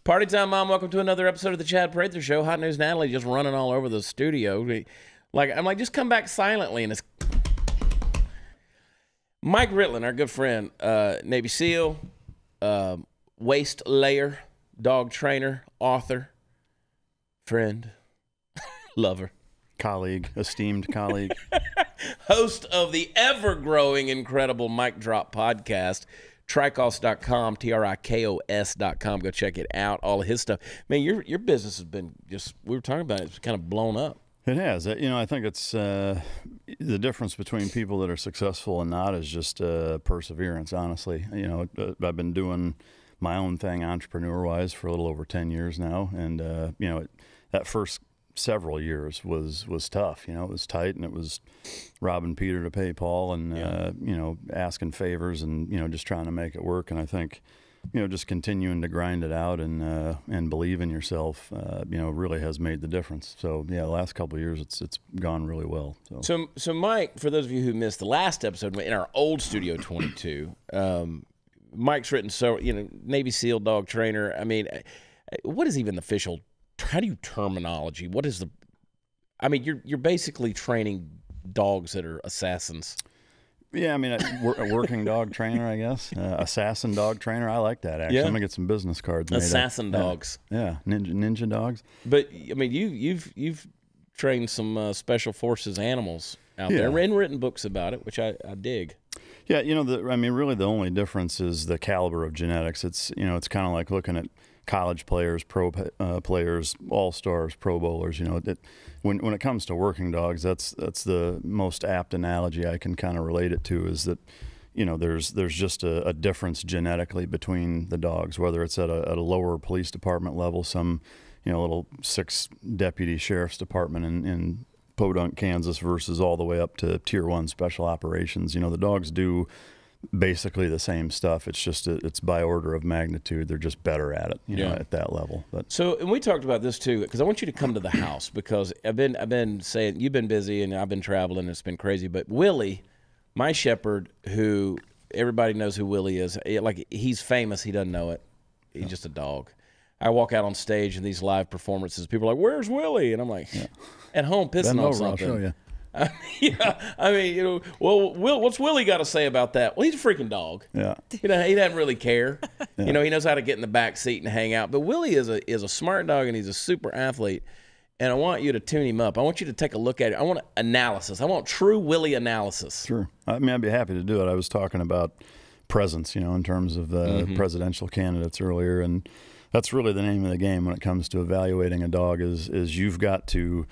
Party time, Mom. Welcome to another episode of the Chad Prather Show. Hot News Natalie just running all over the studio. I'm like, just come back silently. And it's Mike Ritland, our good friend, Navy SEAL, waist layer, dog trainer, author, friend, lover. Colleague, esteemed colleague. Host of the ever-growing, incredible Mic Drop podcast. Trikos.com, Trikos.com. Go check it out. All of his stuff. Man, your business has been just, we were talking about it, it's kind of blown up. It has. You know, I think it's the difference between people that are successful and not is just perseverance, honestly. You know, I've been doing my own thing entrepreneur-wise for a little over 10 years now. And, you know, that first several years was tough. You know, it was tight, and it was robbing Peter to pay Paul, and you know, asking favors, and you know, just trying to make it work. And I think, you know, just continuing to grind it out and believe in yourself, you know, really has made the difference. So yeah, the last couple of years, it's gone really well. So Mike, for those of you who missed the last episode in our old Studio 22, Mike's written, so you know, Navy SEAL dog trainer. I mean, what is even the official? How do you terminology? What is the? I mean, you're basically training dogs that are assassins. Yeah, I mean, a working dog trainer, I guess. Assassin dog trainer. I like that, actually. Yeah. I'm gonna get some business cards made Assassin up. dogs. Yeah, ninja dogs. But I mean, you've trained some special forces animals out there, and written books about it, which I dig. Yeah, you know, I mean, really, the only difference is the caliber of genetics. It's, you know, it's kind of like looking at college players, pro players, all-stars, pro bowlers. You know, when it comes to working dogs, that's the most apt analogy I can kind of relate it to, is that, you know, there's just a difference genetically between the dogs, whether it's at a lower police department level, some, you know, little 6-deputy sheriff's department in Podunk, Kansas, versus all the way up to Tier 1 special operations. You know, the dogs do basically the same stuff. It's just it's by order of magnitude. They're just better at it, you know, at that level. But so, and we talked about this too, because I want you to come to the house, because I've been saying you've been busy and I've been traveling and it's been crazy. But Willie, my shepherd, who everybody knows who Willie is, like, he's famous. He doesn't know it. He's just a dog. I walk out on stage in these live performances. People are like, "Where's Willie?" And I'm like, at home pissing on something. I'll show you. I mean, you know, well, what's Willie got to say about that? Well, he's a freaking dog. Yeah. You know, he doesn't really care. You know, he knows how to get in the back seat and hang out. But Willie is a smart dog, and he's a super athlete. And I want you to tune him up. I want you to take a look at it. I want analysis. I want true Willie analysis. Sure. I mean, I'd be happy to do it. I was talking about presence, you know, in terms of presidential candidates earlier, and that's really the name of the game when it comes to evaluating a dog. Is you've got to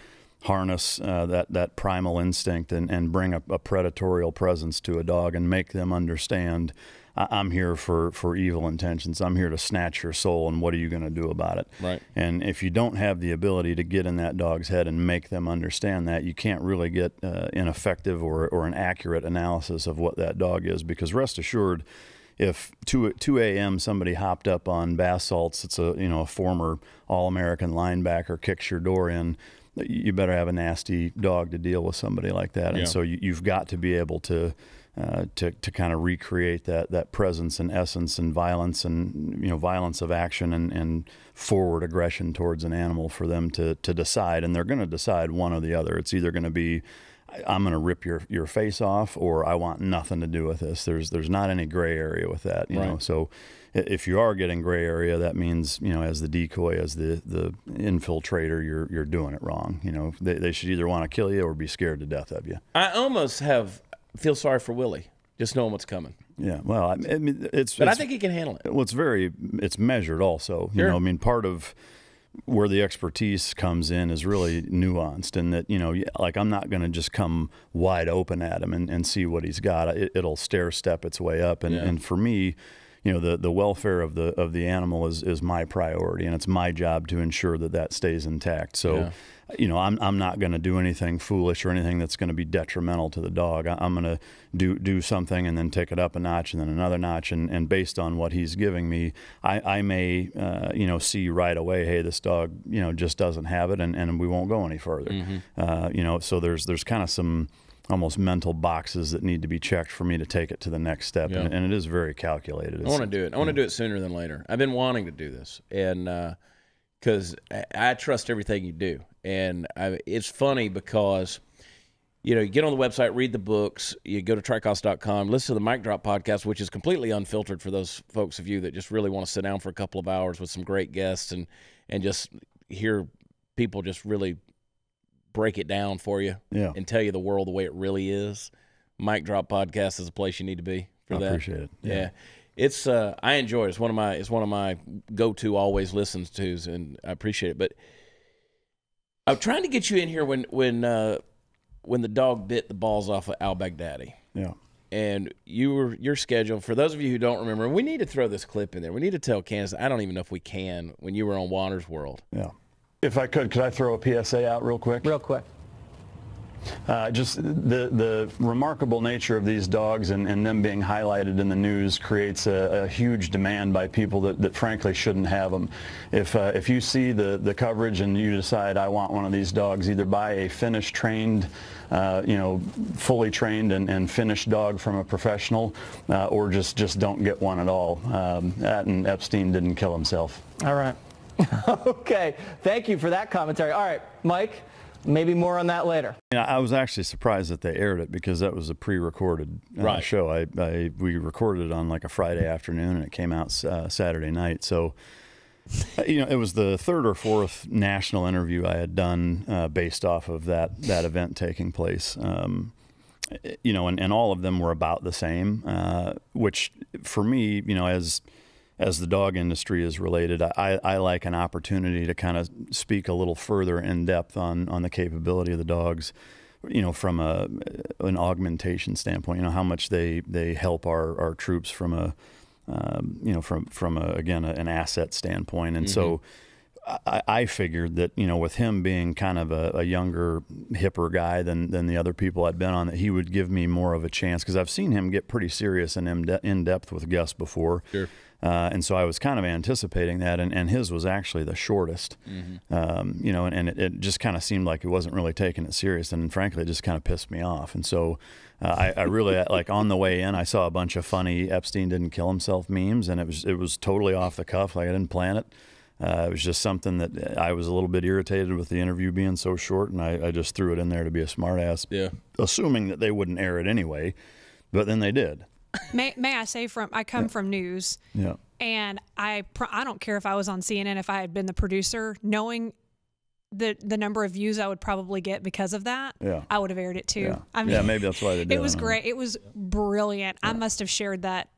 harness that primal instinct and bring a predatorial presence to a dog and make them understand, I'm here for evil intentions. I'm here to snatch your soul, and what are you going to do about it? Right. And if you don't have the ability to get in that dog's head and make them understand that, you can't really get an effective or an accurate analysis of what that dog is. Because rest assured, if 2 a.m. somebody hopped up on bath salts, it's a former All-American linebacker, kicks your door in, you better have a nasty dog to deal with somebody like that. And so you've got to be able to kind of recreate that presence and essence and violence, and, you know, violence of action and forward aggression towards an animal for them to decide. And they're going to decide one or the other. It's either going to be, I'm going to rip your face off, or I want nothing to do with this. There's not any gray area with that, you know. So if you are getting gray area, that means, you know, as the decoy, as the infiltrator, you're doing it wrong. You know, they should either want to kill you or be scared to death of you. I almost feel sorry for Willie, just knowing what's coming. Yeah, well, I mean, I think he can handle it. Well, it's measured also. You know, I mean, part of where the expertise comes in is really nuanced, in that, you know, like, I'm not going to just come wide open at him and see what he's got. It'll stair step its way up, and for me, you know, the welfare of the animal is my priority, and it's my job to ensure that stays intact. So, you know, I'm not going to do anything foolish or anything that's going to be detrimental to the dog. I'm going to do something and then take it up a notch and then another notch, and based on what he's giving me, I may you know, see right away, hey, this dog, you know, just doesn't have it, and we won't go any further. You know, so there's kind of some almost mental boxes that need to be checked for me to take it to the next step. Yeah. And it is very calculated. I want to do it. I want to do it sooner than later. I've been wanting to do this, and because I trust everything you do. And it's funny because, you know, you get on the website, read the books, you go to tricos.com, listen to the Mic Drop podcast, which is completely unfiltered for those folks of you that just really want to sit down for a couple of hours with some great guests and just hear people just really break it down for you and tell you the world the way it really is. Mic Drop podcast is a place you need to be for that. I appreciate it. Yeah. It's I enjoy it. It's one of my go-to always listens tos, and I appreciate it. But I'm trying to get you in here when the dog bit the balls off of al-Baghdadi. Yeah. And your schedule, for those of you who don't remember, we need to throw this clip in there. We need to tell Candace, I don't even know if we can, when you were on Wander's World. Yeah. If I could I throw a PSA out real quick? Real quick. Just the remarkable nature of these dogs and them being highlighted in the news creates a huge demand by people that frankly shouldn't have them. If you see the coverage and you decide I want one of these dogs, either buy a finished trained, fully trained and finished dog from a professional, or just don't get one at all. And Epstein didn't kill himself. All right. Okay. Thank you for that commentary. All right, Mike. Maybe more on that later. Yeah, I was actually surprised that they aired it because that was a pre-recorded show. We recorded it on like a Friday afternoon and it came out Saturday night. So, it was the third or fourth national interview I had done based off of that event taking place. And all of them were about the same, which for me, as the dog industry is related, I like an opportunity to kind of speak a little further in depth on the capability of the dogs, from an augmentation standpoint, how much they help our troops from an asset standpoint. And so I figured that, with him being kind of a younger, hipper guy than the other people I'd been on, that he would give me more of a chance, because I've seen him get pretty serious and in depth with guests before. Sure. And so I was kind of anticipating that, and his was actually the shortest, and it just kind of seemed like he wasn't really taking it serious, and frankly, it just kind of pissed me off. And so I really, like, on the way in, I saw a bunch of funny Epstein didn't kill himself memes, and it was totally off the cuff, like I didn't plan it. It was just something that I was a little bit irritated with the interview being so short, and I just threw it in there to be a smartass, assuming that they wouldn't air it anyway, but then they did. May I say, I come from news, and I don't care if I was on CNN, if I had been the producer, knowing the number of views I would probably get because of that, I would have aired it too. Yeah. I mean, maybe that's why they did. It was great. It was brilliant. I must have shared that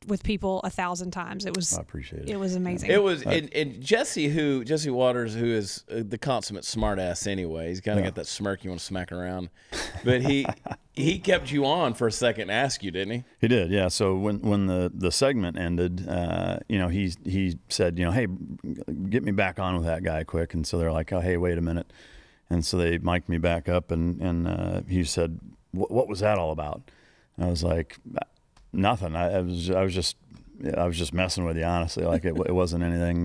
with people 1,000 times. It was. I appreciate it. It was amazing. It was, and Jesse Waters, who is the consummate smartass anyway. He's kind of got that smirk you want to smack around, but he kept you on for a second and asked you, didn't he? He did, yeah. So when the segment ended, he said, hey, get me back on with that guy quick. And so they're like, oh, hey, wait a minute. And so they mic'd me back up, and he said, what was that all about? And I was like, nothing. I was just messing with you, honestly. Like it wasn't anything,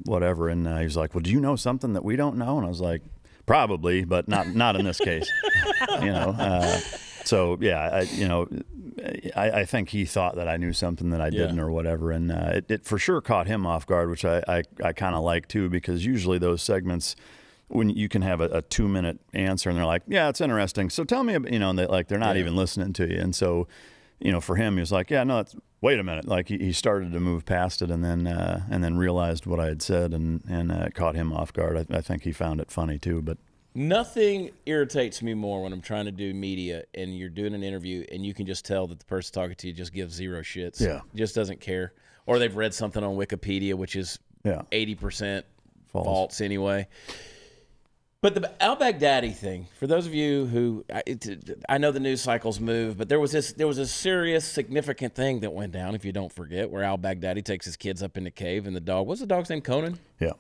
whatever. And he was like, well, do you know something that we don't know? And I was like, probably, but not in this case. So yeah, I think he thought that I knew something that I didn't or whatever. And it for sure caught him off guard, which I kind of like too, because usually those segments, when you can have a 2-minute answer and they're like, yeah, it's interesting. So tell me, and they're not even listening to you. And so, for him, he was like, yeah, no, wait a minute. Like he started to move past it and then realized what I had said and it caught him off guard. I think he found it funny too, but. Nothing irritates me more when I'm trying to do media and you're doing an interview and you can just tell that the person talking to you just gives zero shits. Yeah. Just doesn't care. Or they've read something on Wikipedia, which is 80% false anyway. But the al-Baghdadi thing, for those of you who, I know the news cycles move, but there was a serious, significant thing that went down, if you don't forget, where al-Baghdadi takes his kids up in the cave and what's the dog's name, Conan? Yeah.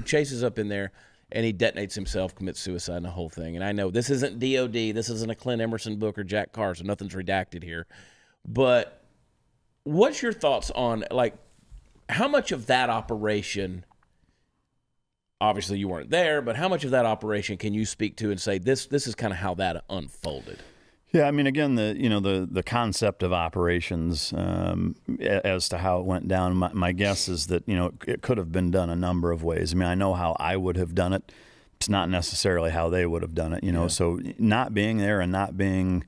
Chases up in there and he detonates himself, commits suicide, and the whole thing. And I know this isn't DOD, this isn't a Clint Emerson book or Jack Carr, so nothing's redacted here. But what's your thoughts on, like, how much of that operation obviously you weren't there, but how much of that operation can you speak to and say this is kind of how that unfolded? Yeah, I mean, again, the concept of operations as to how it went down, my guess is that, it could have been done a number of ways. I mean, I know how I would have done it. It's not necessarily how they would have done it, So not being there and not being,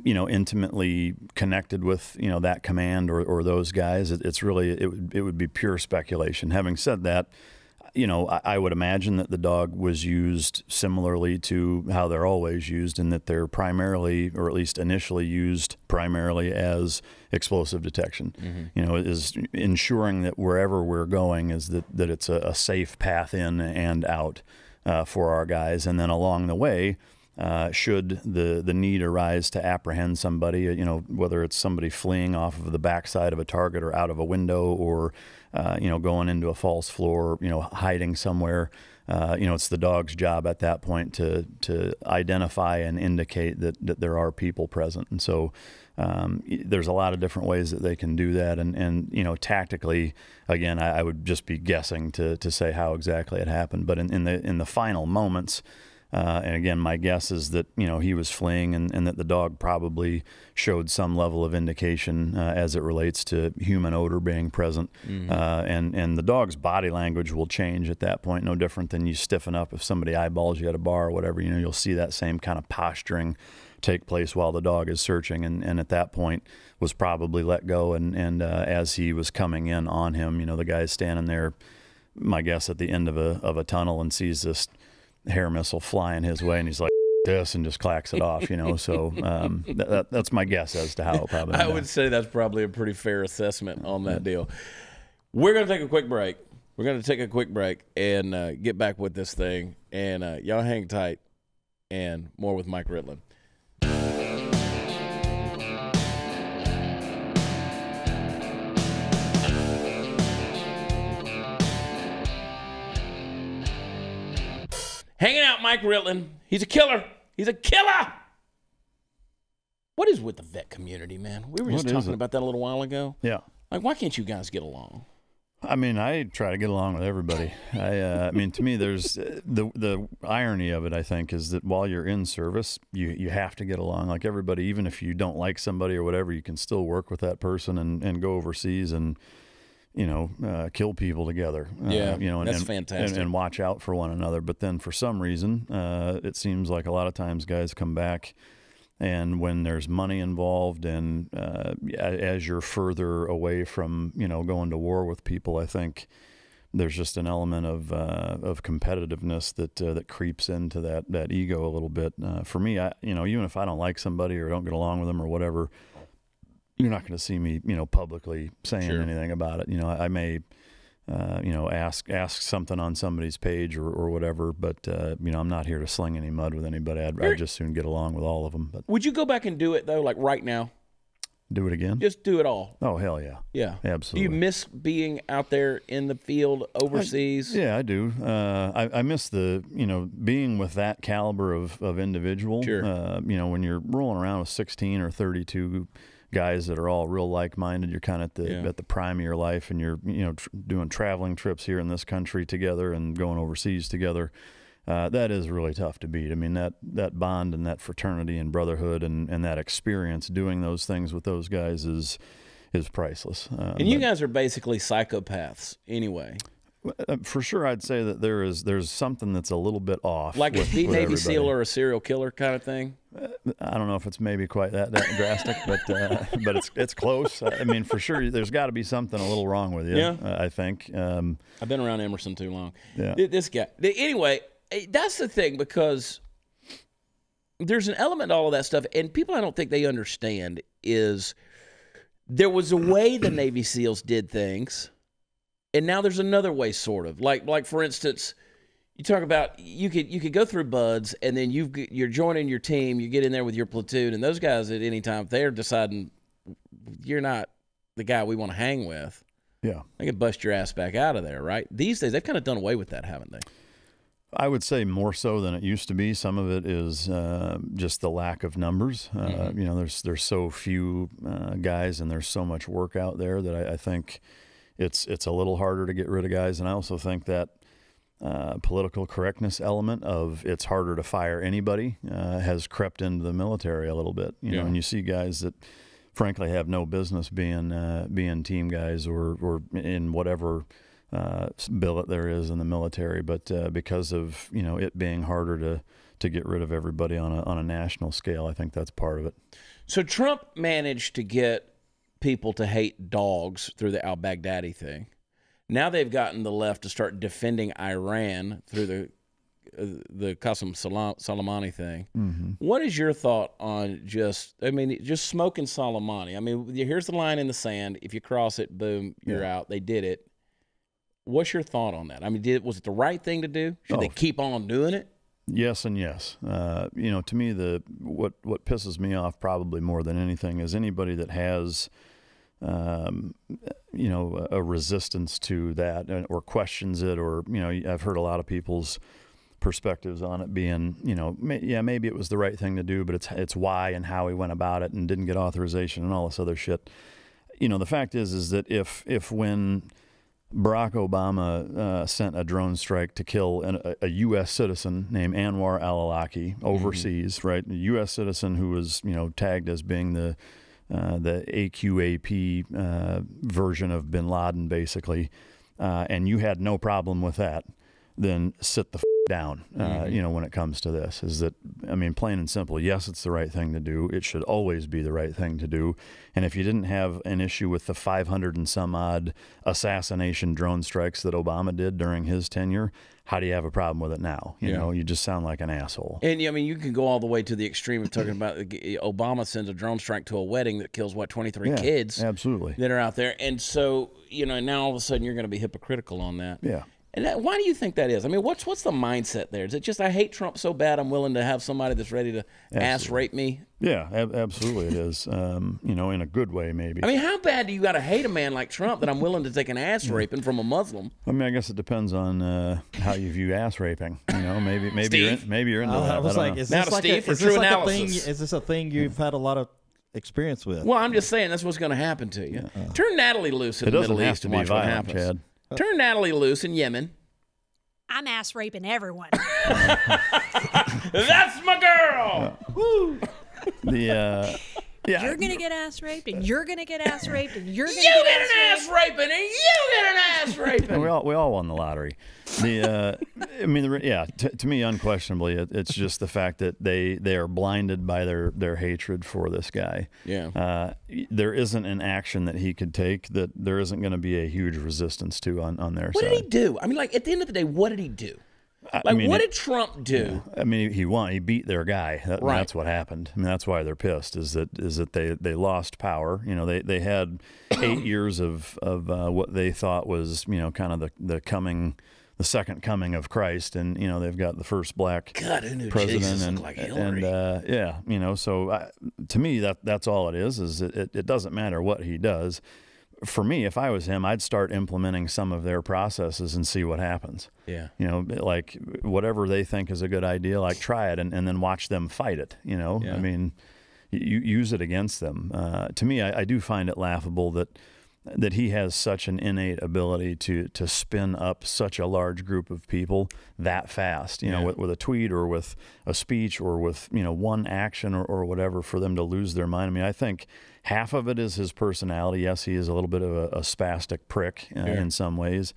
intimately connected with, that command or those guys, it's really, it would be pure speculation. Having said that, I would imagine that the dog was used similarly to how they're always used, and that they're primarily, or at least initially used primarily as explosive detection. Is ensuring that wherever we're going is that it's a safe path in and out for our guys. And then along the way, should the need arise to apprehend somebody, whether it's somebody fleeing off of the backside of a target or out of a window, or going into a false floor, hiding somewhere, it's the dog's job at that point to identify and indicate that there are people present. And so there's a lot of different ways that they can do that. And tactically, again, I would just be guessing to say how exactly it happened. But in the final moments, and again, my guess is that, he was fleeing and that the dog probably showed some level of indication as it relates to human odor being present. And the dog's body language will change at that point, no different than you stiffen up if somebody eyeballs you at a bar or whatever. You'll see that same kind of posturing take place while the dog is searching. And at that point was probably let go. And as he was coming in on him, the guy's standing there, my guess, at the end of a tunnel, and sees this hair missile flying his way, and he's like this and just clacks it off, so that's my guess as to how it probably I would say that's probably a pretty fair assessment on that deal. We're going to take a quick break. And get back with this thing, and y'all hang tight, and more with Mike Ritland. Hanging out, Mike Ritland. He's a killer. What is with the vet community, man? We were just talking about that a little while ago. Yeah. Like, why can't you guys get along? I mean, I try to get along with everybody. I mean, to me, there's the irony of it, I think, is that while you're in service, you have to get along. Like everybody, even if you don't like somebody or whatever, you can still work with that person and go overseas and kill people together. That's fantastic. And watch out for one another. But then for some reason, it seems like a lot of times guys come back, and when there's money involved, and as you're further away from, going to war with people, I think there's just an element of competitiveness that creeps into that ego a little bit. For me, even if I don't like somebody or don't get along with them or whatever, you're not going to see me, publicly saying anything about it. I may, ask something on somebody's page or whatever, but, I'm not here to sling any mud with anybody. I'd just soon get along with all of them. But would you go back and do it, though, like right now? Do it again? Just do it all. Oh, hell yeah. Yeah. Absolutely. Do you miss being out there in the field overseas? Yeah, I do. I miss being with that caliber of individual. Sure. When you're rolling around with 16 or 32 guys that are all real like-minded, you're kind of at the prime of your life, and you're doing traveling trips here in this country together and going overseas together. That is really tough to beat. I mean, that bond and that fraternity and brotherhood and that experience doing those things with those guys is priceless. And you guys are basically psychopaths anyway. For sure, I'd say that there's something that's a little bit off. Like a Navy SEAL or a serial killer kind of thing? I don't know if it's maybe quite that drastic, but it's close. I mean, for sure, there's got to be something a little wrong with you. Yeah. I think. I've been around Emerson too long. Yeah. This guy. Anyway, that's the thing, because there's an element to all of that stuff, and people I don't think they understand is there was a way the Navy SEALs did things, and now there's another way, sort of. Like for instance, you talk about you could go through buds, and then you're joining your team, you get in there with your platoon, and those guys at any time, if they're deciding you're not the guy we want to hang with, yeah, they can bust your ass back out of there, right? These days, they've kind of done away with that, haven't they? I would say more so than it used to be. Some of it is just the lack of numbers. There's so few guys, and there's so much work out there that I think it's a little harder to get rid of guys. And I also think that political correctness element of it's harder to fire anybody has crept into the military a little bit. You know, and you see guys that frankly have no business being team guys or in whatever billet there is in the military, but because of it being harder to get rid of everybody on a national scale, I think that's part of it. So Trump managed to get people to hate dogs through the al-Baghdadi thing. Now they've gotten the left to start defending Iran through the Qasem Soleimani thing. Mm-hmm. What is your thought on just smoking Soleimani? I mean, here's the line in the sand. If you cross it, boom, you're out. They did it. What's your thought on that? I mean, was it the right thing to do? Should they keep on doing it? Yes and yes. To me, what pisses me off probably more than anything is anybody that has a resistance to that or questions it, or I've heard a lot of people's perspectives on it being maybe it was the right thing to do, but it's why and how he went about it and didn't get authorization and all this other shit. The fact is that if when Barack Obama sent a drone strike to kill a U.S. citizen named Anwar al-Awlaki overseas, right? A U.S. citizen who was tagged as being the AQAP version of bin Laden, basically, and you had no problem with that, then sit the down, when it comes to this. Is that, plain and simple, yes, it's the right thing to do. It should always be the right thing to do. And if you didn't have an issue with the 500 and some odd assassination drone strikes that Obama did during his tenure, how do you have a problem with it now? You just sound like an asshole. And you can go all the way to the extreme of talking about Obama sends a drone strike to a wedding that kills 23 kids, absolutely, that are out there. And so, now all of a sudden you're going to be hypocritical on that. Yeah. And why do you think that is? I mean, what's the mindset there? Is it just I hate Trump so bad I'm willing to have somebody that's ready to ass rape me? Yeah, absolutely it is. In a good way, maybe. I mean, how bad do you got to hate a man like Trump that I'm willing to take an ass raping from a Muslim? I guess it depends on how you view ass raping. Maybe you're into that. I was like, is this like is this a thing you've had a lot of experience with? Well, I'm just saying that's what's going to happen to you. Turn Natalie loose in the Middle East and watch what happens. Chad. Turn Natalie loose in Yemen. I'm ass raping everyone. That's my girl. Woo. You're gonna get ass raped, and you're gonna get ass raped, and you're gonna get an ass raping, and you get an ass raping. we all won the lottery. To me, unquestionably, it's just the fact that they are blinded by their hatred for this guy. Yeah. There isn't an action that he could take that there isn't going to be a huge resistance to on their side. What did he do? I mean, at the end of the day, what did he do? What did Trump do? Yeah. He won. He beat their guy. That's what happened. That's why they're pissed. Is that they lost power. They had 8 years of what they thought was kind of the second coming of Christ, and they've got the first black president, Jesus looked like Hillary. So to me that's all it is it doesn't matter what he does. For me, if I was him, I'd start implementing some of their processes and see what happens. Yeah. Like whatever they think is a good idea, like try it and then watch them fight it. Yeah. You use it against them. To me, I do find it laughable that he has such an innate ability to spin up such a large group of people that fast, with a tweet or with a speech or with, one action or whatever for them to lose their mind. I think half of it is his personality. Yes, he is a little bit of a spastic prick in some ways,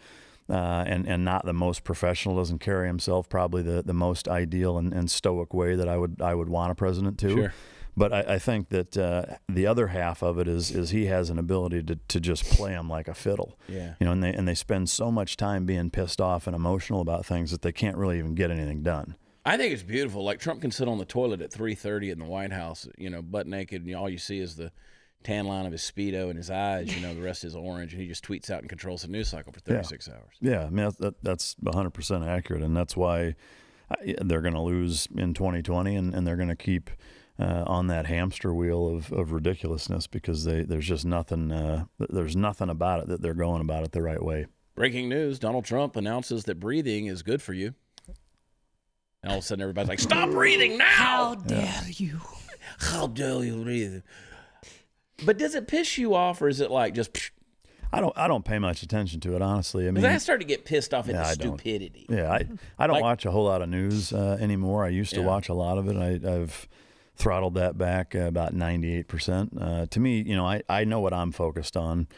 and not the most professional, doesn't carry himself probably the most ideal and stoic way that I would want a president to. Sure. But I think that the other half of it is he has an ability to just play them like a fiddle. Yeah. And they spend so much time being pissed off and emotional about things that they can't really even get anything done. I think it's beautiful. Like Trump can sit on the toilet at 3:30 in the White House, butt naked, and all you see is the tan line of his Speedo and his eyes. The rest is orange, and he just tweets out and controls the news cycle for 36 hours. Yeah, that's 100% accurate, and that's why they're going to lose in 2020, and they're going to keep on that hamster wheel of ridiculousness because there's just nothing. There's nothing about it that they're going about it the right way. Breaking news: Donald Trump announces that breathing is good for you. And all of a sudden, everybody's like, "Stop breathing now! How dare you? How dare you breathe?" But does it piss you off, or is it like just? I don't pay much attention to it, honestly. I mean, I started to get pissed off at the stupidity. I don't watch a whole lot of news anymore. I used to watch a lot of it. I've throttled that back about 98%. To me, you know, I know what I'm focused on.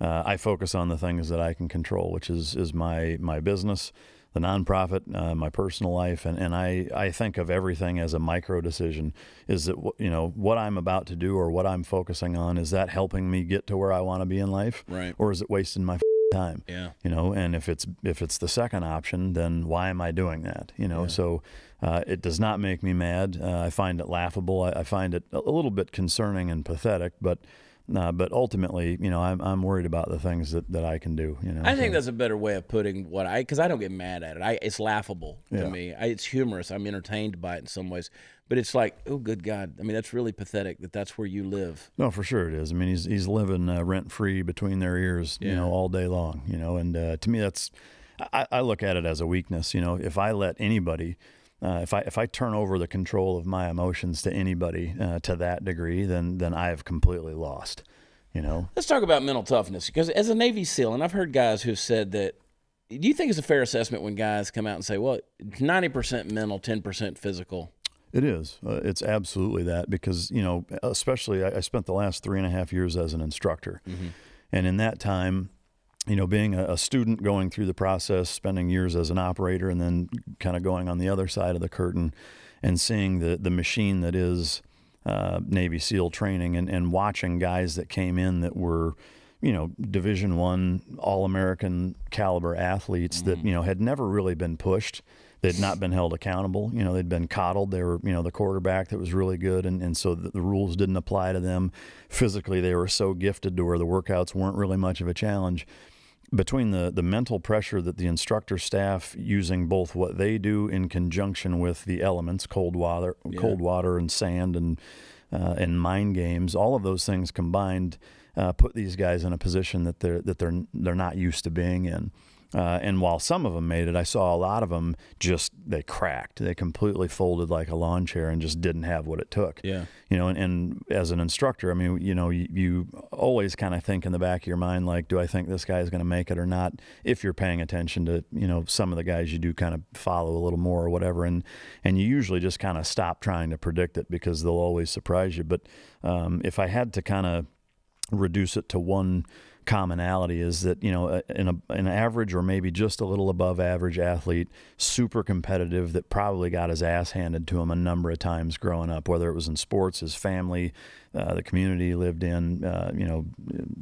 I focus on the things that I can control, which is my business, the nonprofit, my personal life, and I think of everything as a micro decision. Is that, you know, what I'm about to do or what I'm focusing on, is that helping me get to where I want to be in life, right? Or is it wasting my time? Yeah. You know, and if it's the second option, then why am I doing that? You know, so it does not make me mad. I find it laughable. I find it a little bit concerning and pathetic, but ultimately, you know, I'm worried about the things that I can do. You know, I think that's a better way of putting because I don't get mad at it. It's laughable to me. It's humorous. I'm entertained by it in some ways, but it's like, oh, good God! I mean, that's really pathetic that's where you live. No, for sure it is. I mean, he's living rent free between their ears, you know, all day long. You know, and to me, I look at it as a weakness. You know, if I let anybody. If I turn over the control of my emotions to anybody to that degree, then I have completely lost, you know. Let's talk about mental toughness, because as a Navy SEAL, and I've heard guys who've said that, do you think it's a fair assessment when guys come out and say, well, 90% mental, 10% physical? It is. It's absolutely that, because, you know, especially I spent the last 3.5 years as an instructor. Mm-hmm. And in that time, you know, being a student, going through the process, spending years as an operator, and then kind of going on the other side of the curtain and seeing the machine that is Navy SEAL training, and watching guys that came in that were, you know, Division I, All-American caliber athletes that, you know, had never really been pushed. They'd not been held accountable. You know, they'd been coddled. They were, you know, the quarterback that was really good, and so the rules didn't apply to them. Physically, they were so gifted to where the workouts weren't really much of a challenge. Between the mental pressure that the instructor staff, using both what they do in conjunction with the elements, cold water and sand and mind games, all of those things combined put these guys in a position that they're not used to being in. And while some of them made it, I saw a lot of them they cracked. They completely folded like a lawn chair and just didn't have what it took. Yeah. You know, and as an instructor, I mean, you know, you always kind of think in the back of your mind, like, do I think this guy is going to make it or not? If you're paying attention to, you know, some of the guys you do kind of follow a little more or whatever. And you usually just kind of stop trying to predict it, because they'll always surprise you. But if I had to kind of reduce it to one commonality, is that, you know, an average or maybe just a little above average athlete, super competitive, that probably got his ass handed to him a number of times growing up, whether it was in sports, his family, the community he lived in, you know,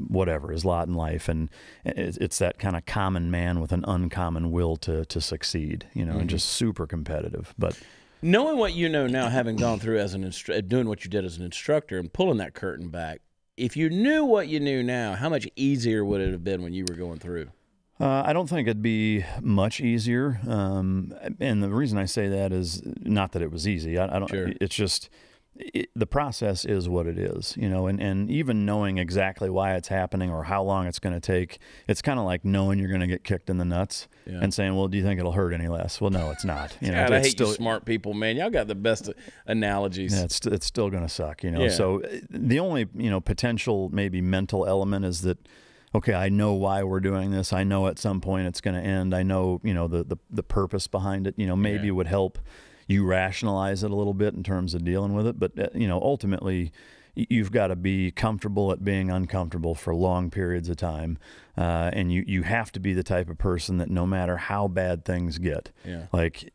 whatever, his lot in life. And it's that kind of common man with an uncommon will to succeed, you know, and just super competitive. But knowing what you know now, having gone through as doing what you did as an instructor and pulling that curtain back, if you knew what you knew now, how much easier would it have been when you were going through? I don't think it'd be much easier. And the reason I say that is not that it was easy. I don't. Sure. It's just the process is what it is, you know. And even knowing exactly why it's happening or how long it's going to take, it's kind of like knowing you're going to get kicked in the nuts and saying, "Well, do you think it'll hurt any less?" Well, no, it's not. You know, God, I hate you smart people, man. Y'all got the best analogies. Yeah, it's still going to suck, you know. Yeah. So the only, you know, potential maybe mental element is that, okay, I know why we're doing this. I know at some point it's going to end. I know, you know, the purpose behind it, you know, maybe would help you rationalize it a little bit in terms of dealing with it. But, you know, ultimately, you've got to be comfortable at being uncomfortable for long periods of time. And you have to be the type of person that no matter how bad things get, like,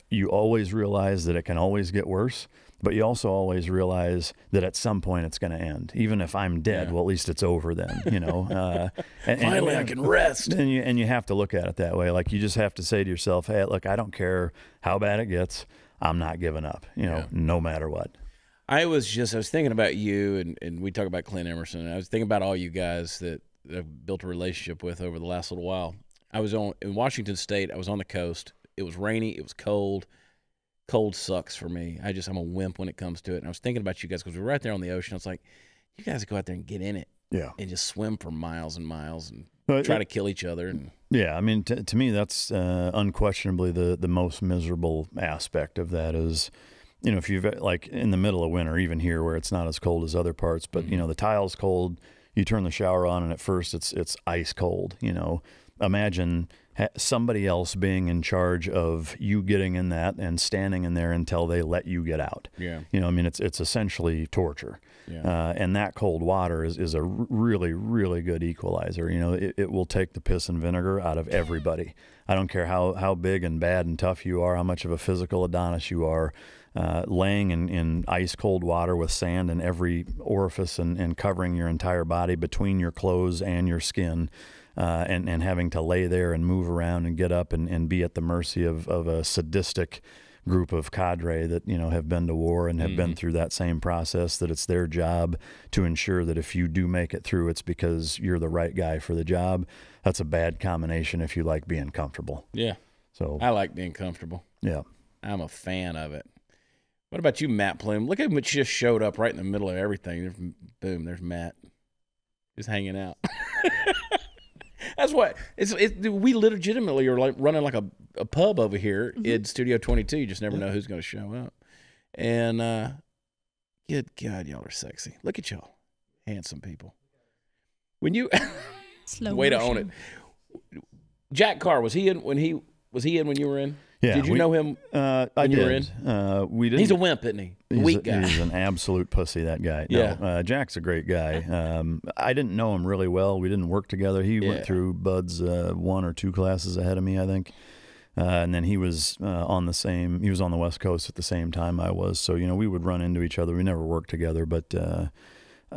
you always realize that it can always get worse. But you also always realize that at some point it's going to end. Even if I'm dead, well, at least it's over then, you know. Finally, I can rest. And you have to look at it that way. Like, you just have to say to yourself, hey, look, I don't care how bad it gets. I'm not giving up, you know, no matter what. I was thinking about you, and we talk about Clint Emerson. And I was thinking about all you guys that I've built a relationship with over the last little while. I was in Washington State. I was on the coast. It was rainy. It was cold. Cold sucks for me. I'm a wimp when it comes to it. And I was thinking about you guys because we're right there on the ocean. I was like, you guys go out there and get in it. Yeah. And just swim for miles and miles and try to kill each other. And yeah, I mean, to me, that's unquestionably the most miserable aspect of that is, you know, if you've, like, in the middle of winter, even here where it's not as cold as other parts, but, you know, the tile's cold, You turn the shower on, and at first it's ice cold. You know, imagine somebody else being in charge of you getting in that and standing in there until they let you get out. Yeah. You know, I mean, it's essentially torture. Yeah. And that cold water is a really, really good equalizer. You know, it will take the piss and vinegar out of everybody. I don't care how big and bad and tough you are, how much of a physical Adonis you are. Laying in ice cold water with sand in every orifice and covering your entire body between your clothes and your skin, and having to lay there and move around and get up and be at the mercy of a sadistic group of cadre that, you know, have been to war and have been through that same process, that it's their job to ensure that if you do make it through, it's because you're the right guy for the job. That's a bad combination if you like being comfortable. Yeah. So I like being comfortable. Yeah. I'm a fan of it. What about you, Matt Plume? Look at him, just showed up right in the middle of everything. Boom, there's Matt. Just hanging out. That's what we legitimately are like running like a pub over here in Studio 22. You just never know who's going to show up. And good God, y'all are sexy. Look at y'all, handsome people. When you way to own it. Jack Carr, was he in when you were in? Yeah, did you know him when you were in? We did. He's a wimp, isn't he? Weak guy. He's an absolute pussy, that guy. Yeah. No, Jack's a great guy. I didn't know him really well. We didn't work together. He went through Bud's 1 or 2 classes ahead of me, I think. And then he was he was on the West Coast at the same time I was. So, you know, we would run into each other. We never worked together, but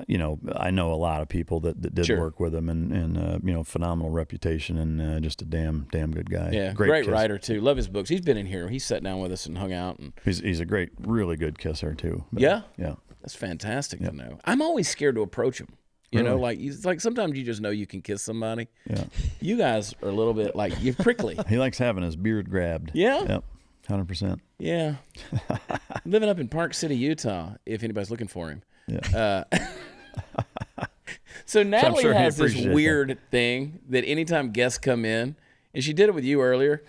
you know, I know a lot of people that did work with him, and you know, phenomenal reputation, and just a damn good guy. Yeah, great writer too. Love his books. He's been in here. He's sat down with us and hung out. And he's a great, really good kisser too. But, yeah, yeah, that's fantastic to know. I'm always scared to approach him. You know, like sometimes you just know you can kiss somebody. Yeah, you guys are a little bit like you're prickly. He likes having his beard grabbed. Yeah. Yep. 100%. Yeah. Living up in Park City, Utah. If anybody's looking for him. Yeah. So Natalie has this weird thing that anytime guests come in, and she did it with you earlier,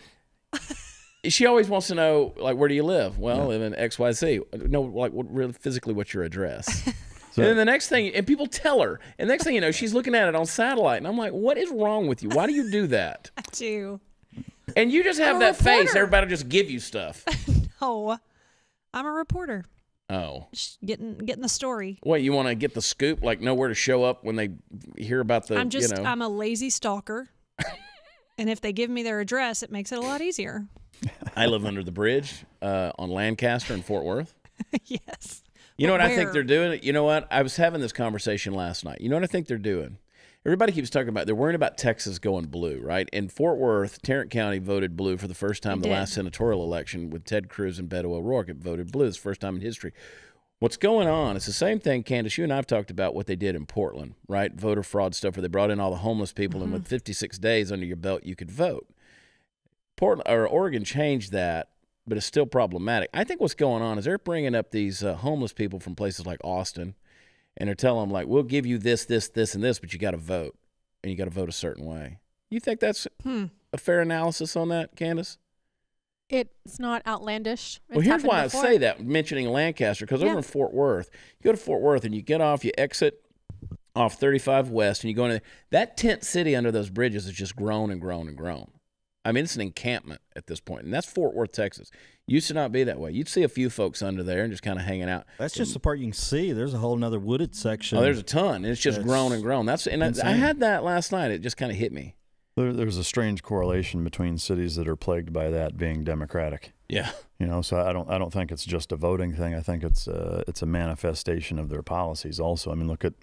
she always wants to know, like, where do you live? Well, I live in XYZ. No, like, really physically, what's your address? And then the next thing, and people tell her, and the next thing you know, she's looking at it on satellite, and I'm like, what is wrong with you? Why do you do that? I do. And you just have that face. Everybody will just give you stuff. No, I'm a reporter. Oh, just getting the story. Wait, you want to get the scoop? Like know where to show up when they hear about the? I'm a lazy stalker, and if they give me their address, it makes it a lot easier. I live under the bridge on Lancaster and Fort Worth. Yes. You know what I think they're doing? You know what? I was having this conversation last night. You know what I think they're doing? Everybody keeps talking about they're worrying about Texas going blue, right? In Fort Worth, Tarrant County voted blue for the first time in the last senatorial election with Ted Cruz and Beto O'Rourke. It voted blue. It's the first time in history. What's going on? It's the same thing, Candace. You and I have talked about what they did in Portland, right? Voter fraud stuff where they brought in all the homeless people, and with 56 days under your belt, you could vote. Portland or Oregon changed that, but it's still problematic. I think what's going on is they're bringing up these homeless people from places like Austin, and they're telling them, like, we'll give you this, this, this, and this, but you got to vote, and you got to vote a certain way. You think that's a fair analysis on that, Candace? It's not outlandish. Well, here's why I say that, mentioning Lancaster, because over in Fort Worth, you go to Fort Worth and you get off, you exit off 35 West, and you go into that tent city under those bridges has just grown and grown and grown. I mean, it's an encampment at this point, and that's Fort Worth, Texas. Used to not be that way. You'd see a few folks under there and just kind of hanging out. That's just the part you can see. There's a whole other wooded section. Oh, there's a ton. It's just grown and grown. I had that last night. It just kind of hit me. There's a strange correlation between cities that are plagued by that being democratic. Yeah. You know, so I don't think it's just a voting thing. I think it's a manifestation of their policies also. I mean, look at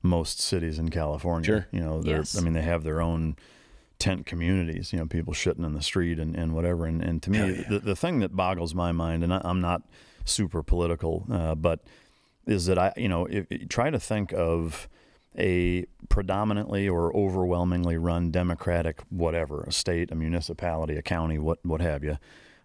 most cities in California. Sure. You know, I mean, they have their own tent communities, you know, people shitting in the street and whatever. And to me, the thing that boggles my mind, and I'm not super political, but is that try to think of a predominantly or overwhelmingly run democratic whatever, a state, a municipality, a county, what have you.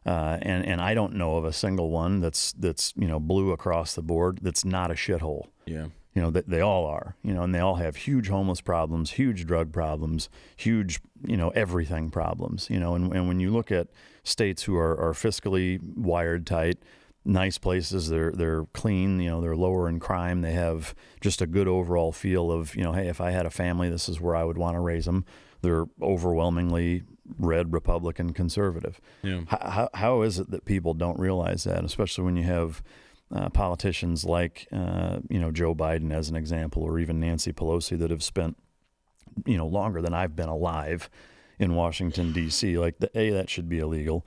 And I don't know of a single one that's blue across the board that's not a shithole. Yeah. You know, they all are, and they all have huge homeless problems, huge drug problems, huge, everything problems, and when you look at states who are fiscally wired tight, nice places. They're clean. You know, they're lower in crime. They have just a good overall feel of, you know, hey, if I had a family, this is where I would want to raise them. They're overwhelmingly red, Republican, conservative. Yeah. How is it that people don't realize that, especially when you have politicians like, you know, Joe Biden as an example, or even Nancy Pelosi, that have spent, you know, longer than I've been alive in Washington, D.C. Like, that should be illegal.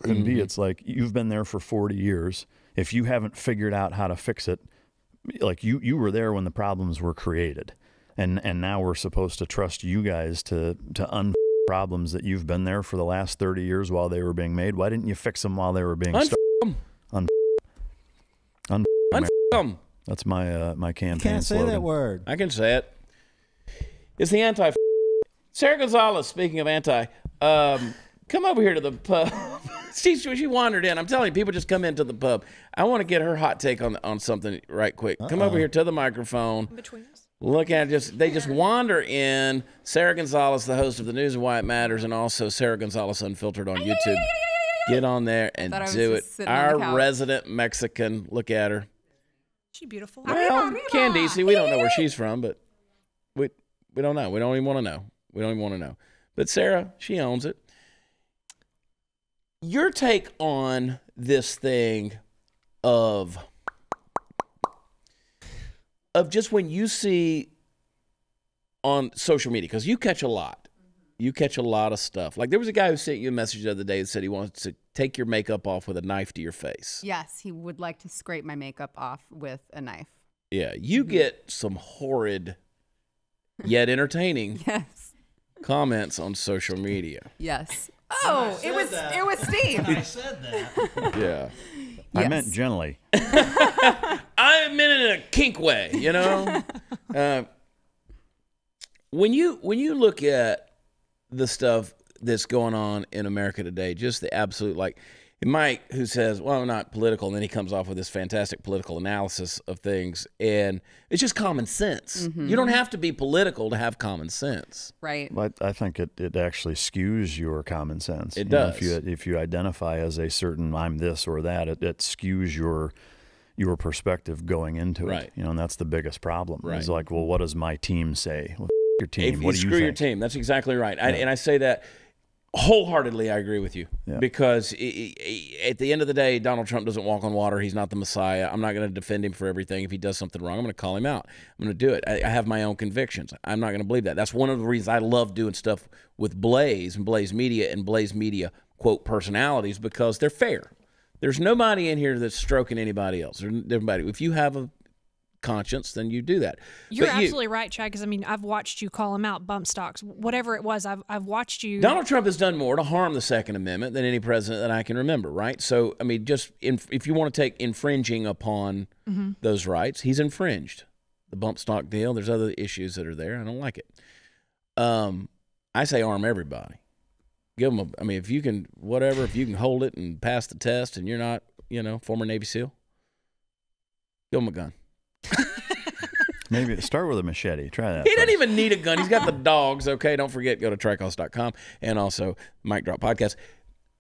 And B, it's like, you've been there for 40 years. If you haven't figured out how to fix it, like you were there when the problems were created. And now we're supposed to trust you guys to problems that you've been there for the last 30 years while they were being made. Why didn't you fix them while they were being started? That's my campaign You can't say slogan. that word. I can say it. It's the anti. Sarah Gonzalez, speaking of anti, come over here to the pub. She wandered in. I'm telling you, people just come into the pub. I want to get her hot take on something right quick. Come over here to the microphone. Between us. Look at it. They just wander in. Sarah Gonzalez, the host of the News and Why It Matters, and also Sarah Gonzalez Unfiltered on YouTube. Get on there and do it. Our resident Mexican. Look at her. She beautiful. Well, Candice, we don't know where she's from, but we don't know. We don't even want to know. We don't even want to know. But Sarah, she owns it. Your take on this thing of just when you see on social media, because you catch a lot. You catch a lot of stuff. Like, there was a guy who sent you a message the other day that said he wants to take your makeup off with a knife to your face. Yes, he would like to scrape my makeup off with a knife. Yeah, you get some horrid yet entertaining comments on social media. Yes. Oh, it was Steve. I said that. Yeah. I meant gently. I meant it in a kink way, you know? When you look at the stuff that's going on in America today, just the absolute, like, Mike, who says, well, I'm not political, and then he comes off with this fantastic political analysis of things, and it's just common sense. You don't have to be political to have common sense. Right. But I think it actually skews your common sense. It does. If you identify as a certain I'm this or that, it skews your perspective going into it. Right. You know, and that's the biggest problem. Right. It's like, well, what does my team say? Well, your team. If what do you screw think? your team. That's exactly right. And I say that wholeheartedly. I agree with you because at the end of the day, Donald Trump doesn't walk on water. He's not the Messiah. I'm not going to defend him for everything. If he does something wrong, I'm going to call him out. I'm going to do it. I have my own convictions. I'm not going to believe that. That's one of the reasons I love doing stuff with Blaze and Blaze Media and Blaze Media, quote, personalities, because they're fair. There's nobody in here that's stroking anybody else. Everybody. If you have a conscience, then you do that. You're absolutely right, Chad, because I mean, I've watched you call him out, bump stocks, whatever it was. I've watched you. Donald Trump has done more to harm the Second Amendment than any president that I can remember, right? So, I mean, just if you want to take infringing upon those rights, he's infringed. The bump stock deal, there's other issues that are there. I don't like it. I say arm everybody. Give them I mean, if you can, whatever, if you can hold it and pass the test and you're not, former Navy SEAL, give them a gun. Maybe start with a machete. Try that. He doesn't even need a gun. He's got the dogs. Okay, don't forget, go to tricos.com and also Mic Drop Podcast.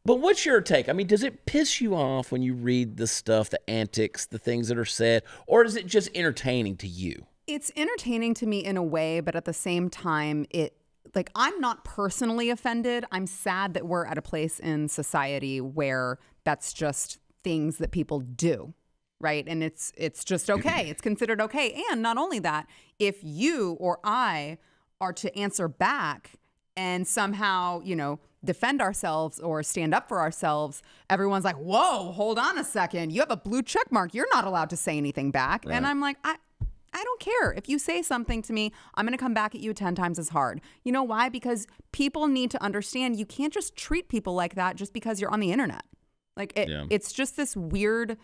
But what's your take? I mean, does it piss you off when you read the stuff, the antics, the things that are said, or is it just entertaining to you? It's entertaining to me in a way, but at the same time, I'm not personally offended. I'm sad that we're at a place in society where that's just things that people do. Right. And it's just okay. It's considered okay. And not only that, if you or I are to answer back and somehow, defend ourselves or stand up for ourselves, everyone's like, whoa, hold on a second. You have a blue check mark. You're not allowed to say anything back. Right. And I'm like, I don't care. If you say something to me, I'm going to come back at you 10 times as hard. You know why? Because people need to understand you can't just treat people like that just because you're on the internet. It's just this weird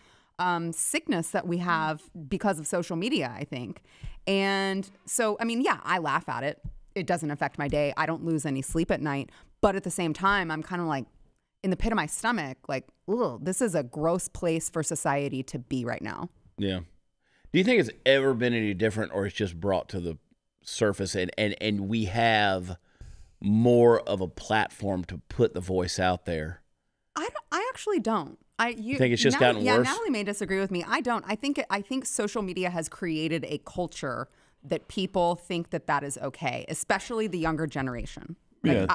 sickness that we have because of social media, I think. And so, I mean, yeah, I laugh at it. It doesn't affect my day. I don't lose any sleep at night. But at the same time, I'm kind of like in the pit of my stomach, like, ugh, this is a gross place for society to be right now. Yeah. Do you think it's ever been any different, or it's just brought to the surface and we have more of a platform to put the voice out there? I actually don't. You think it's just gotten worse? Yeah, Natalie may disagree with me. I don't. I think social media has created a culture that people think that is okay, especially the younger generation. Like,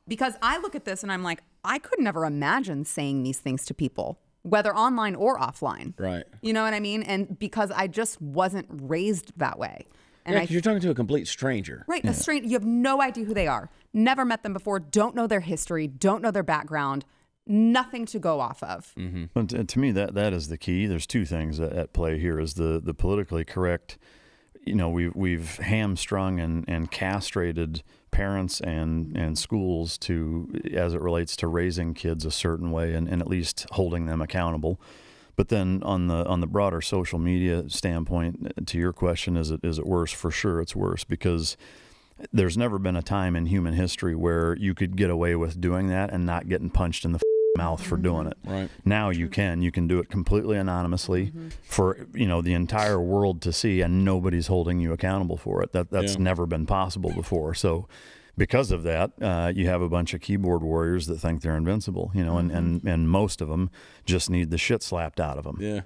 because I look at this and I'm like, I could never imagine saying these things to people, whether online or offline. Right. You know what I mean? And because I just wasn't raised that way. And you're talking to a complete stranger. Right, a stranger. You have no idea who they are. Never met them before. Don't know their history. Don't know their background. Nothing to go off of. But to me, that is the key. There's two things at play here: is the politically correct. You know, we've hamstrung and castrated parents and schools as it relates to raising kids a certain way and at least holding them accountable. But then on the broader social media standpoint, to your question, is it worse? For sure, it's worse, because there's never been a time in human history where you could get away with doing that and not getting punched in the mouth for doing it. Right. Now you can do it completely anonymously for the entire world to see, and nobody's holding you accountable for it. That's never been possible before. So because of that, you have a bunch of keyboard warriors that think they're invincible, and most of them just need the shit slapped out of them. Yeah.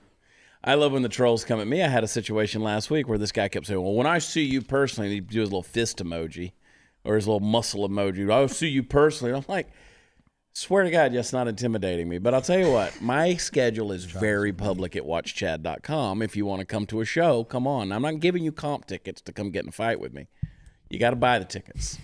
I love when the trolls come at me. I had a situation last week where this guy kept saying, well, when I see you personally, and he'd do his little fist emoji or his little muscle emoji. I'll see you personally. And I'm like, swear to God, that's not intimidating me. But I'll tell you what, my schedule is very public at watchchad.com. If you want to come to a show, come on. I'm not giving you comp tickets to come get in a fight with me. You got to buy the tickets.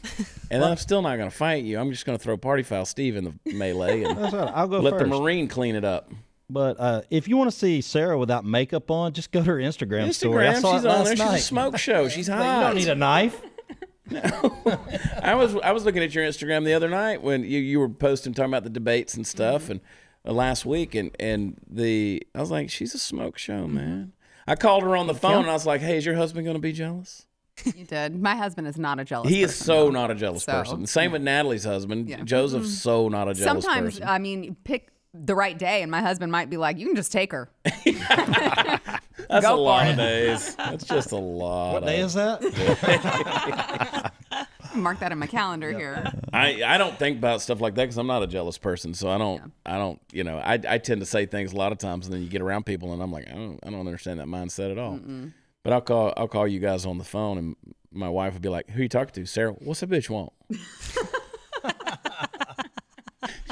And then I'm still not going to fight you. I'm just going to throw Party Foul Steve in the melee and that's right. I'll go let first. the Marine clean it up. But if you want to see Sarah without makeup on, just go to her Instagram story. I saw she's it on last there. night. She's a smoke show. She's hot. You don't need a knife. No. I was looking at your Instagram the other night when you were posting, talking about the debates and stuff, and last week, and I was like, she's a smoke show, man. I called her on the phone, and I was like, hey, is your husband going to be jealous? You did. My husband is not a jealous person. He is so not a jealous person. The same with Natalie's husband. Yeah. Joseph's so not a jealous person. Sometimes, I mean, pick the right day, and my husband might be like, you can just take her. That's a lot of days. That's just a lot. What day is that? Mark that in my calendar here. I don't think about stuff like that because I'm not a jealous person. So I don't, I tend to say things a lot of times, and then you get around people, and I'm like, I don't understand that mindset at all. But I'll call you guys on the phone, and my wife would be like, who you talking to? Sarah, what's that bitch want?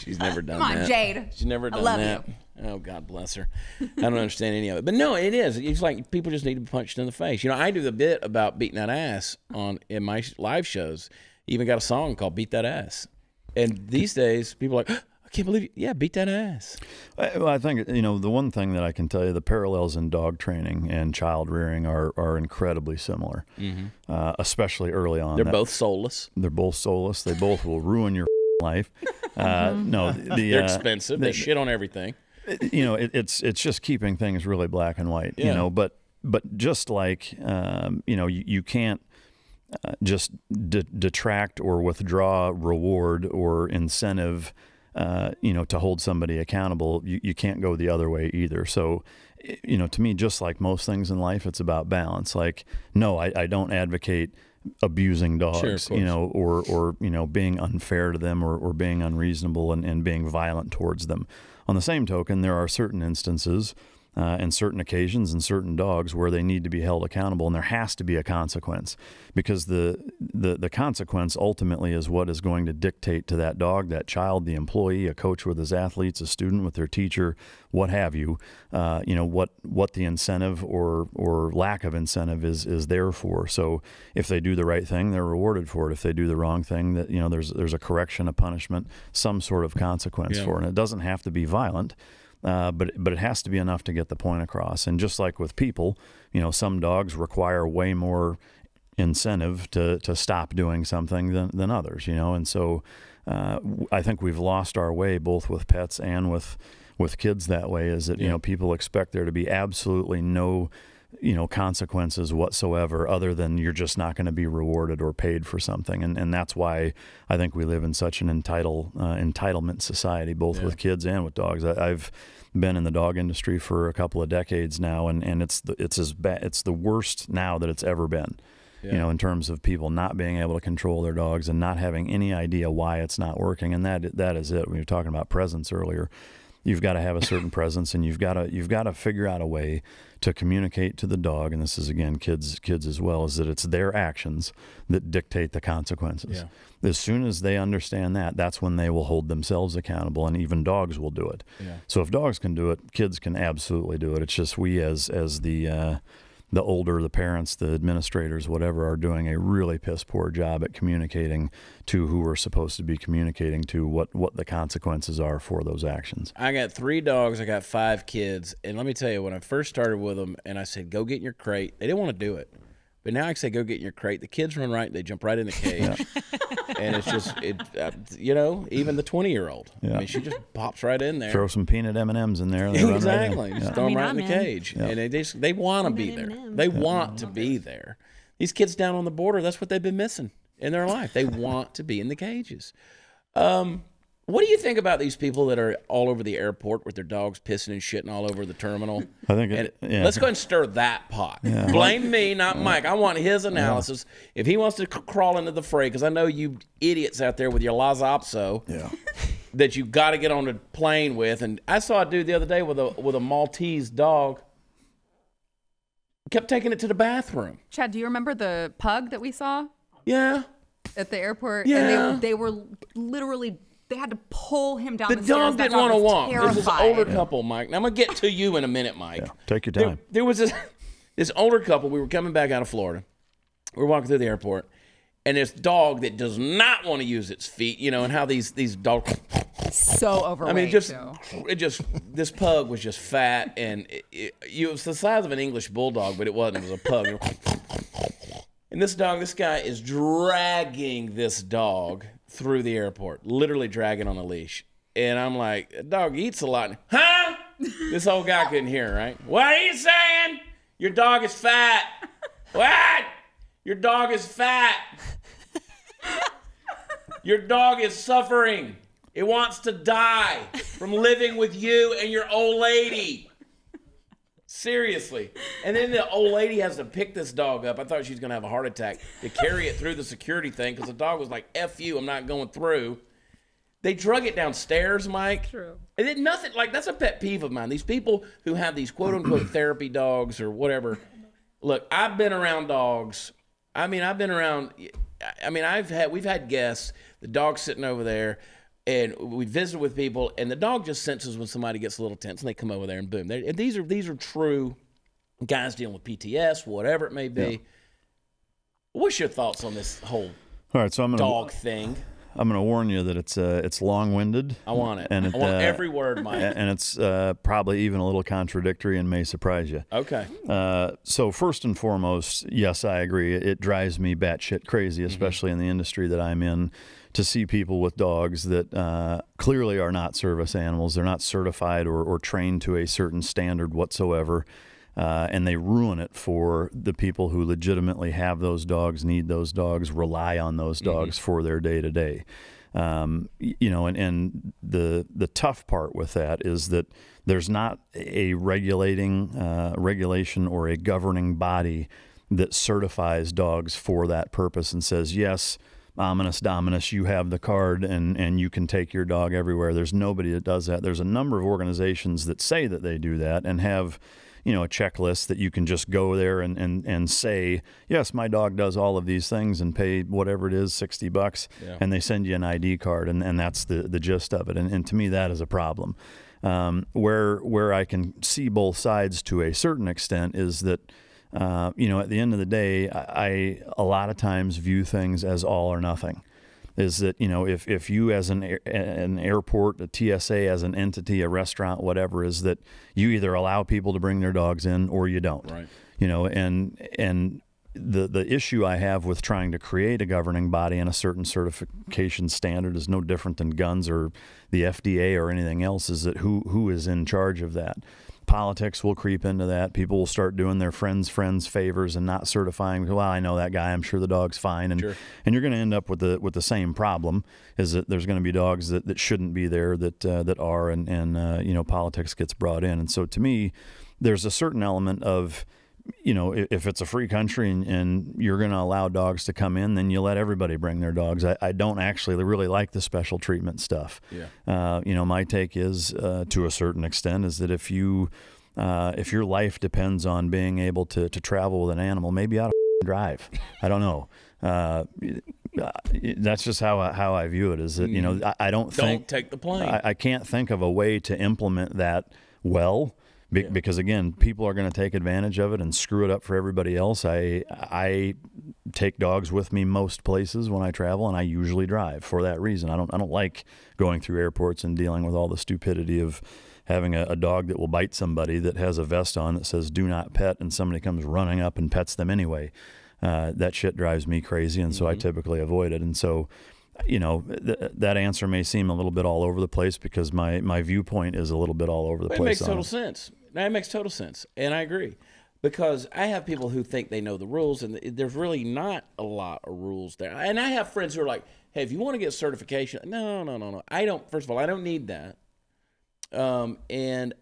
She's never done that. Come on, Jade. She's never done that. You. Oh, God bless her. I don't understand any of it. But no, it is. It's like people just need to be punched in the face. I do the bit about beating that ass in my live shows. Even got a song called Beat That Ass. And these days, people are like, I can't believe it. Yeah, beat that ass. Well, I think, the one thing that I can tell you, the parallels in dog training and child rearing are incredibly similar, especially early on. They're both soulless. They're both soulless. They both will ruin your life. No, they're expensive. They shit on everything. It's just keeping things really black and white. Yeah. But just like you can't just detract or withdraw reward or incentive. To hold somebody accountable, you can't go the other way either. So, to me, just like most things in life, it's about balance. Like, no, I don't advocate abusing dogs, or being unfair to them or being unreasonable and being violent towards them. On the same token, there are certain instances and certain occasions and certain dogs where they need to be held accountable, and there has to be a consequence, because the consequence ultimately is what is going to dictate to that dog, that child, the employee, a coach with his athletes, a student with their teacher, what have you, what the incentive or lack of incentive is there for. So if they do the right thing, they're rewarded for it. If they do the wrong thing, that there's a correction, a punishment, some sort of consequence for it. And it doesn't have to be violent. But it has to be enough to get the point across. And just like with people, some dogs require way more incentive to stop doing something than others, and so I think we've lost our way both with pets and with kids that way, is that, people expect there to be absolutely no consequences whatsoever, other than you're just not going to be rewarded or paid for something. And that's why I think we live in such an entitlement society, both with kids and with dogs. I've been in the dog industry for a couple of decades now, and it's the worst now that it's ever been. In terms of people not being able to control their dogs and not having any idea why it's not working. And that is it. We were talking about presence earlier. you've got to have a certain presence, and you've got to figure out a way to communicate to the dog. And this is, again, kids as well, is that it's their actions that dictate the consequences. Yeah. As soon as they understand that, that's when they will hold themselves accountable, and even dogs will do it. Yeah. So if dogs can do it, kids can absolutely do it. It's just we as the older, the parents, the administrators, whatever, are doing a really piss poor job at communicating to who we're supposed to be communicating to what the consequences are for those actions. I got 3 dogs. I got 5 kids. And let me tell you, when I first started with them and I said, go get in your crate, they didn't want to do it. But now I say, go get in your crate. The kids run right. They jump right in the cage. Yeah. And it's just, you know, even the 20-year-old. Yeah. I mean, she just pops right in there. Throw some peanut M&Ms in there. And exactly. Right just throw them right in the cage. Yeah. And they want to be there. They want to be there. These kids down on the border, that's what they've been missing in their life. They want to be in the cages. What do you think about these people that are all over the airport with their dogs pissing and shitting all over the idiots I think let's go ahead and stir that pot. Yeah. Blame me, not Mike. I want his analysis. Yeah. If he wants to crawl into the fray, because I know you idiots out there with your lazopso that you got to get on a plane with. And I saw a dude the other day with a Maltese dog. Kept taking it to the bathroom. Chad, do you remember the pug that we saw? Yeah. At the airport? Yeah. And they were literally... They had to pull him down the the stairs. dog didn't want to walk. Terrified. There's this older couple, Mike. Now, I'm going to get to you in a minute, Mike. Yeah, take your time. There was this older couple. We were coming back out of Florida. We were walking through the airport. And this dog that does not want to use its feet, you know, and how these dogs... So overweight, I mean, this pug was just fat. And it was the size of an English bulldog, but it wasn't. It was a pug. And this guy is dragging this dog through the airport, literally dragging on a leash. And I'm like, dog eats a lot. Huh? This old guy couldn't hear, right? What are you saying? Your dog is fat. What? Your dog is fat. Your dog is suffering. It wants to die from living with you and your old lady. Seriously. And then the old lady has to pick this dog up. I thought she was going to have a heart attack to carry it through the security thing because the dog was like, F you, I'm not going through. They drug it downstairs, Mike. True. And it nothing like that's a pet peeve of mine. These people who have these quote unquote therapy dogs or whatever. Look, I've been around dogs. I mean, we've had guests, the dog's sitting over there. And we visited with people, and the dog just senses when somebody gets a little tense, and they come over there, and boom. And these are true guys dealing with PTS, whatever it may be. Yeah. What's your thoughts on this whole dog thing? I'm going to warn you that it's long-winded. I want it. And I want every word, Mike. And it's probably even a little contradictory and may surprise you. Okay. So first and foremost, yes, I agree. It drives me batshit crazy, especially in the industry that I'm in, to see people with dogs that clearly are not service animals. They're not certified or trained to a certain standard whatsoever, and they ruin it for the people who legitimately have those dogs, need those dogs, rely on those dogs for their day-to-day. You know, and the tough part with that is that there's not a regulation or a governing body that certifies dogs for that purpose and says, yes, ominous dominus, you have the card and you can take your dog everywhere. There's nobody that does that. There's a number of organizations that say that they do that and have, you know, a checklist that you can just go there and say, yes, my dog does all of these things and pay whatever it is, $60, and they send you an ID card, and that's the gist of it. And to me, that is a problem. Where I can see both sides to a certain extent is that, you know, at the end of the day, I a lot of times view things as all or nothing. Is that, you know, if you as an airport, a TSA as an entity, a restaurant, whatever, is that you either allow people to bring their dogs in or you don't. Right. You know, and the issue I have with trying to create a governing body and a certain certification standard is no different than guns or the FDA or anything else, is that who is in charge of that. Politics will creep into that. People will start doing their friends favors and not certifying. Well, I know that guy. I'm sure the dog's fine. And sure. And you're going to end up with the same problem, is that there's going to be dogs that shouldn't be there that are, and you know, politics gets brought in. And so to me, there's a certain element of you know, if it's a free country and you're going to allow dogs to come in, then you let everybody bring their dogs. I don't actually really like the special treatment stuff. Yeah. You know, my take is, to a certain extent, is that if your life depends on being able to travel with an animal, maybe you ought to drive. I don't know. That's just how I view it. Is that, you know, I don't take the plane. I can't think of a way to implement that well. Because again, people are going to take advantage of it and screw it up for everybody else. I take dogs with me most places when I travel, and I usually drive for that reason. I don't like going through airports and dealing with all the stupidity of having a dog that will bite somebody that has a vest on that says "Do not pet," and somebody comes running up and pets them anyway. That shit drives me crazy, and so I typically avoid it. And so, you know, that answer may seem a little bit all over the place because my viewpoint is a little bit all over the place. It makes total sense. That makes total sense, and I agree, because I have people who think they know the rules, and there's really not a lot of rules there. And I have friends who are like, "Hey, if you want to get certification, no, I don't. First of all, I don't need that." And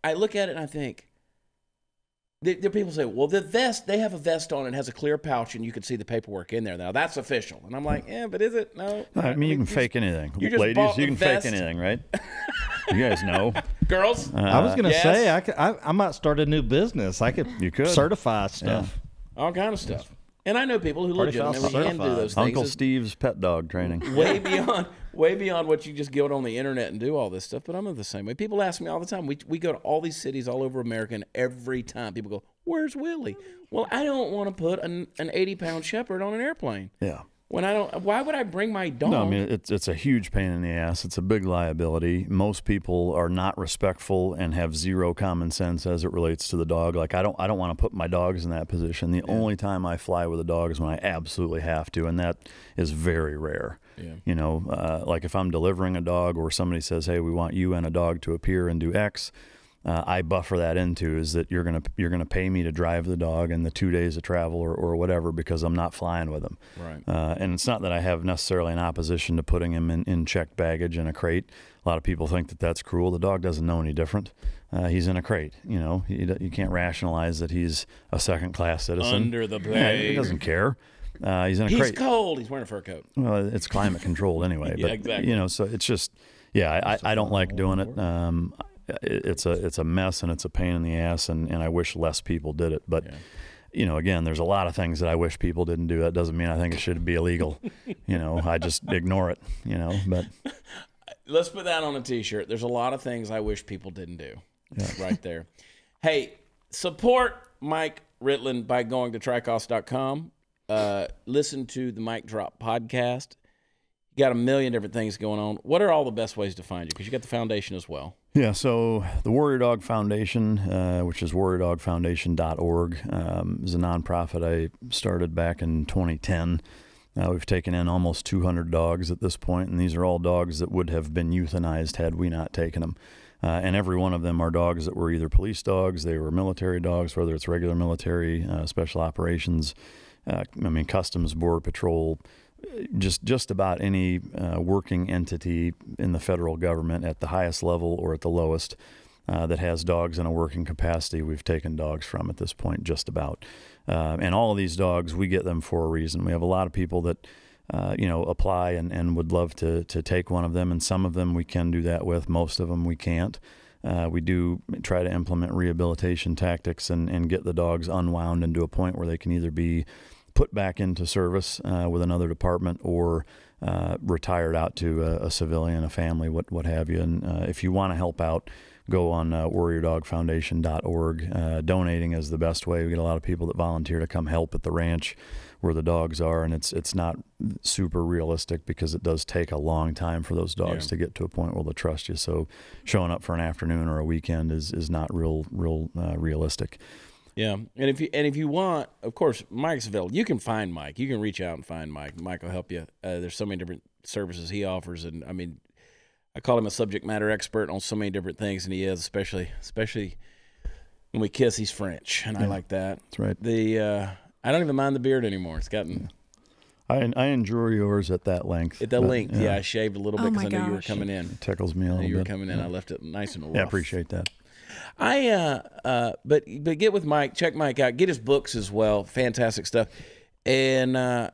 I look at it and I think, there are people say, "Well, the vest, they have a vest on and has a clear pouch, and you can see the paperwork in there. Now that's official." And I'm like, "Yeah, but is it? No." I mean, you can fake anything, ladies. You can fake anything, right? You guys know. Girls? I was going to say, I might start a new business. You could certify stuff. Yeah. All kind of stuff. And I know people who legitimately can do those things. Uncle Steve's pet dog training. Way beyond what you just get on the internet and do all this stuff. But I'm the same way. People ask me all the time. We go to all these cities all over America, and every time people go, "Where's Willie?" Well, I don't want to put an 80-pound shepherd on an airplane. Yeah. When I don't, why would I bring my dog? No, I mean, it's a huge pain in the ass. It's a big liability. Most people are not respectful and have zero common sense as it relates to the dog. Like, I don't want to put my dogs in that position. The only time I fly with a dog is when I absolutely have to, and that is very rare. Yeah. You know, like if I'm delivering a dog or somebody says, "Hey, we want you and a dog to appear and do X," I buffer that into is that you're gonna pay me to drive the dog in the 2 days of travel or whatever, because I'm not flying with him. Right. And it's not that I have necessarily an opposition to putting him in checked baggage in a crate. A lot of people think that that's cruel. The dog doesn't know any different. He's in a crate. You know, you can't rationalize that he's a second-class citizen. Under the blade. Yeah, he doesn't care. He's in a crate. He's cold. He's wearing a fur coat. Well, it's climate controlled anyway. Yeah, but, exactly. You know, so it's just, I don't like doing it. It's a mess and it's a pain in the ass, and I wish less people did it. But, you know, again, there's a lot of things that I wish people didn't do. That doesn't mean I think it should be illegal. You know, I just ignore it, you know, but. Let's put that on a T-shirt. There's a lot of things I wish people didn't do. Yeah. Right there. Hey, support Mike Ritland by going to TriCost.com. Listen to the Mike Drop podcast. You got a million different things going on. What are all the best ways to find you? Because you got the foundation as well. Yeah, so the Warrior Dog Foundation, which is warriordogfoundation.org, is a nonprofit I started back in 2010. We've taken in almost 200 dogs at this point, and these are all dogs that would have been euthanized had we not taken them. And every one of them are dogs that were either police dogs, they were military dogs, whether it's regular military, special operations, Customs, Border Patrol, just about any working entity in the federal government at the highest level or at the lowest that has dogs in a working capacity, we've taken dogs from at this point, just about. And all of these dogs, we get them for a reason. We have a lot of people that apply and would love to take one of them, and some of them we can do that with. Most of them we can't. We do try to implement rehabilitation tactics and get the dogs unwound into a point where they can either be put back into service with another department or retired out to a civilian, a family, what have you. And if you want to help out, go on warriordogfoundation.org. Donating is the best way. We get a lot of people that volunteer to come help at the ranch where the dogs are, and it's not super realistic because it does take a long time for those dogs to get to a point where they'll trust you. So showing up for an afternoon or a weekend is not real realistic. Yeah, and if you want, of course, Mike's available. You can find Mike. You can reach out and find Mike. Mike will help you. There's so many different services he offers, and I mean, I call him a subject matter expert on so many different things, and he is, especially when we kiss. He's French, and I like that. That's right. I don't even mind the beard anymore. It's gotten. I enjoy yours at that length. At that length, yeah. I shaved a little bit because I knew you were coming in. It tickles me a little bit. You were coming in. I left it nice and rough. Yeah, I appreciate that. But get with Mike. Check Mike out. Get his books as well. Fantastic stuff. And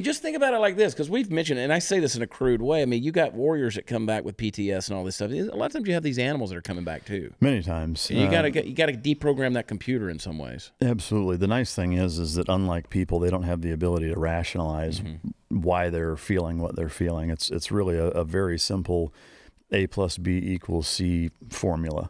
just think about it like this, because we've mentioned, and I say this in a crude way. I mean, you got warriors that come back with PTS and all this stuff. A lot of times you have these animals that are coming back too. Many times. And you gotta deprogram that computer in some ways. Absolutely. The nice thing is that unlike people, they don't have the ability to rationalize why they're feeling what they're feeling. It's really a very simple A plus B equals C formula.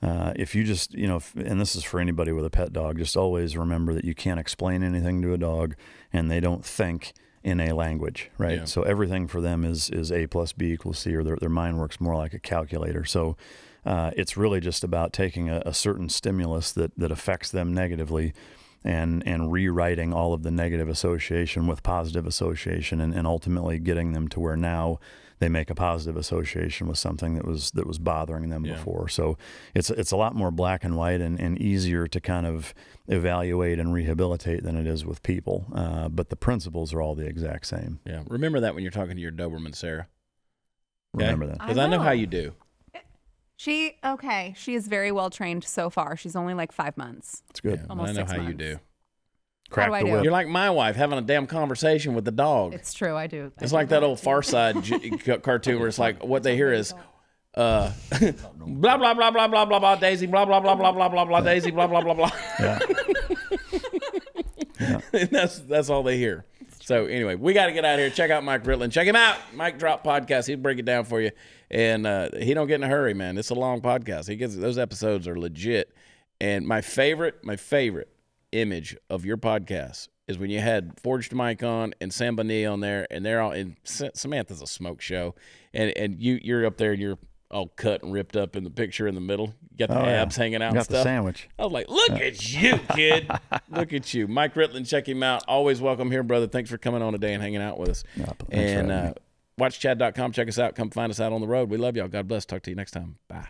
If you just, and this is for anybody with a pet dog, just always remember that you can't explain anything to a dog and they don't think in a language, right? Yeah. So everything for them is A plus B equals C, or their mind works more like a calculator. So it's really just about taking a certain stimulus that affects them negatively and rewriting all of the negative association with positive association and ultimately getting them to where now they make a positive association with something that was bothering them before. So it's a lot more black and white and easier to kind of evaluate and rehabilitate than it is with people. But the principles are all the exact same. Yeah. Remember that when you're talking to your Doberman, Sarah. Okay? Remember that. Because I know how you do. She is very well trained so far. She's only like 5 months. It's good. Yeah, almost I know 6 months. You do. Crack the whip. You're like my wife having a damn conversation with the dog. It's true, I do. It's like that old Far Side cartoon where it's like what they hear is blah blah blah blah blah blah blah Daisy blah blah blah blah blah blah blah Daisy blah blah blah blah. Yeah. And that's all they hear. So anyway, we got to get out of here. Check out Mike Ritland. Check him out. Mike Drop Podcast. He'll break it down for you. And he don't get in a hurry, man. It's a long podcast. Those episodes are legit. And my favorite image of your podcast is when you had Forged Mike on and Sam Bonnie on there, and they're all in. Samantha's a smoke show, and you're up there and you're all cut and ripped up in the picture in the middle. You got the abs hanging out. Got and stuff. The sandwich. I was like, look at you, kid. Look at you, Mike Ritland. Check him out. Always welcome here, brother. Thanks for coming on today and hanging out with us. And watchchad.com. Check us out. Come find us out on the road. We love y'all. God bless. Talk to you next time. Bye.